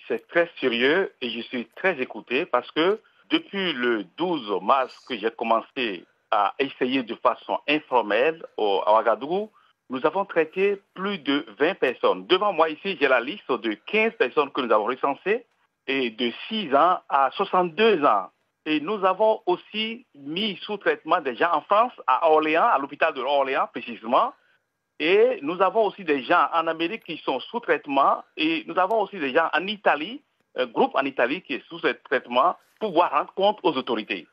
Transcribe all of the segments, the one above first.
c'est très sérieux et je suis très écouté parce que depuis le 12 mars que j'ai commencé à essayer de façon informelle à Ouagadougou, nous avons traité plus de 20 personnes. Devant moi ici, j'ai la liste de 15 personnes que nous avons recensées et de 6 ans à 62 ans. Et nous avons aussi mis sous traitement des gens en France, à Orléans, à l'hôpital de Orléans précisément. Et nous avons aussi des gens en Amérique qui sont sous traitement. Et nous avons aussi des gens en Italie, un groupe en Italie qui est sous traitement pour pouvoir rendre compte aux autorités.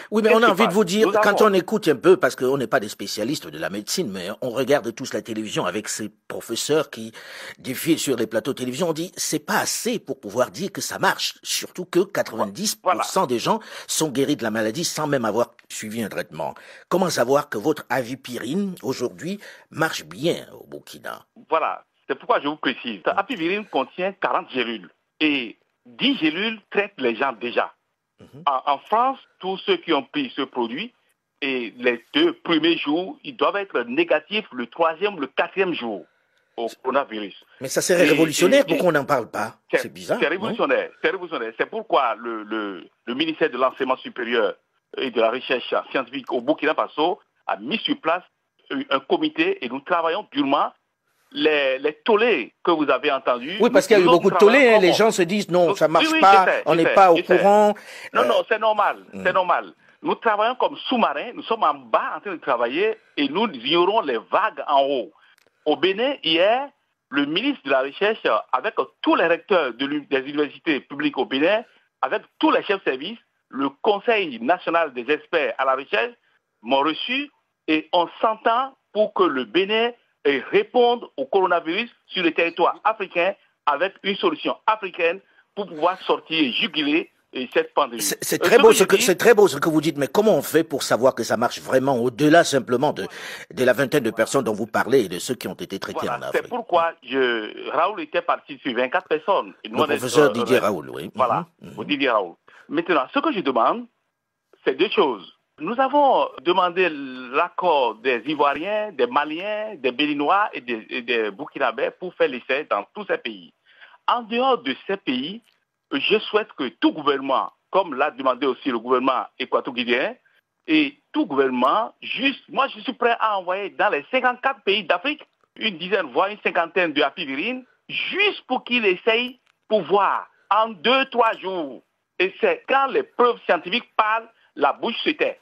Oui, mais on a envie de vous dire, Nous quand avons... on écoute un peu, parce qu'on n'est pas des spécialistes de la médecine, mais on regarde tous la télévision avec ces professeurs qui défilent sur les plateaux de télévision, on dit, c'est pas assez pour pouvoir dire que ça marche. Surtout que 90% des gens sont guéris de la maladie sans même avoir suivi un traitement. Comment savoir que votre avipirine, aujourd'hui, marche bien au Burkina? Voilà, c'est pourquoi je vous précise. Avipirine contient 40 gélules et 10 gélules traitent les gens déjà. En France, tous ceux qui ont pris ce produit, et les 2 premiers jours, ils doivent être négatifs le 3e, le 4e jour au coronavirus. Mais ça serait révolutionnaire, pourquoi on n'en parle pas? C'est bizarre. C'est révolutionnaire, c'est révolutionnaire. C'est pourquoi le ministère de l'Enseignement supérieur et de la Recherche scientifique au Burkina Faso a mis sur place un comité et nous travaillons durement. Les tollés que vous avez entendus. Oui, parce qu'il y a eu beaucoup de tollés. Les gens se disent non, ça marche pas, on n'est pas au courant. Non, c'est normal, c'est normal. Nous travaillons comme sous-marins, nous sommes en bas en train de travailler et nous ignorons les vagues en haut. Au Bénin, hier, le ministre de la Recherche, avec tous les recteurs des universités publiques au Bénin, avec tous les chefs de service, le Conseil national des experts à la recherche m'ont reçu et on s'entend pour que le Bénin et répondre au coronavirus sur le territoire africain avec une solution africaine pour pouvoir sortir et juguler cette pandémie. C'est très beau ce que vous dites, mais comment on fait pour savoir que ça marche vraiment au-delà simplement de la vingtaine de personnes dont vous parlez et de ceux qui ont été traités en Afrique? C'est pourquoi Raoul était parti sur 24 personnes. Et le professeur Didier Raoul, oui. Voilà, Didier Raoul. Maintenant, ce que je demande, c'est 2 choses. Nous avons demandé l'accord des Ivoiriens, des Maliens, des Béninois et des Burkinabés pour faire l'essai dans tous ces pays. En dehors de ces pays, je souhaite que tout gouvernement, comme l'a demandé aussi le gouvernement équato-guinéen, et tout gouvernement, moi je suis prêt à envoyer dans les 54 pays d'Afrique une dizaine, voire une cinquantaine de avipirine, juste pour qu'ils essayent pour voir en 2-3 jours. Et c'est quand les preuves scientifiques parlent, la bouche se tait.